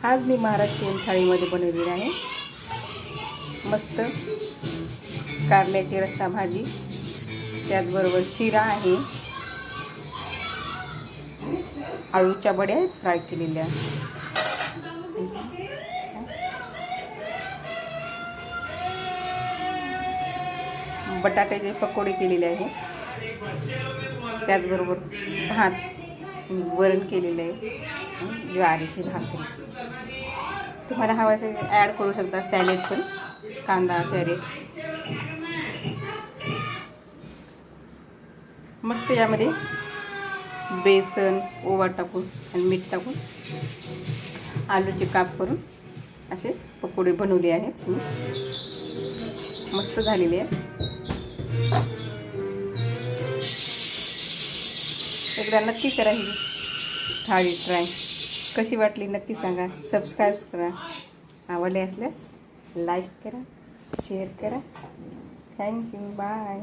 आज मी महाराष्ट्रीयन थाळीमध्ये बनवलेली आहे मस्त कारल्याची रस्सा भाजी, त्याचबरोबर शिरा आहे, आळूच्या वड्या फ्राय केलेल्या, बटाट्याचे पकोडे केलेले आहे, त्याचबरोबर भात वरण केलेलं आहे, ज्वारीची भाकरी. तुम्हाला हवं असेल ॲड करू शकता सॅलेड पण, कांदा कॅरेट. मस्त यामध्ये बेसन ओवा टाकून आणि मीठ टाकून आलूचे काप करून असे पकोडे बनवले आहेत. मस्त झालेले आहे. एकदा नक्की करा ही थाळी ट्राय. कशी वाटली नक्की सांगा. सबस्क्राईब करा. आवडले असल्यास लाईक करा, शेअर करा. थँक्यू. बाय.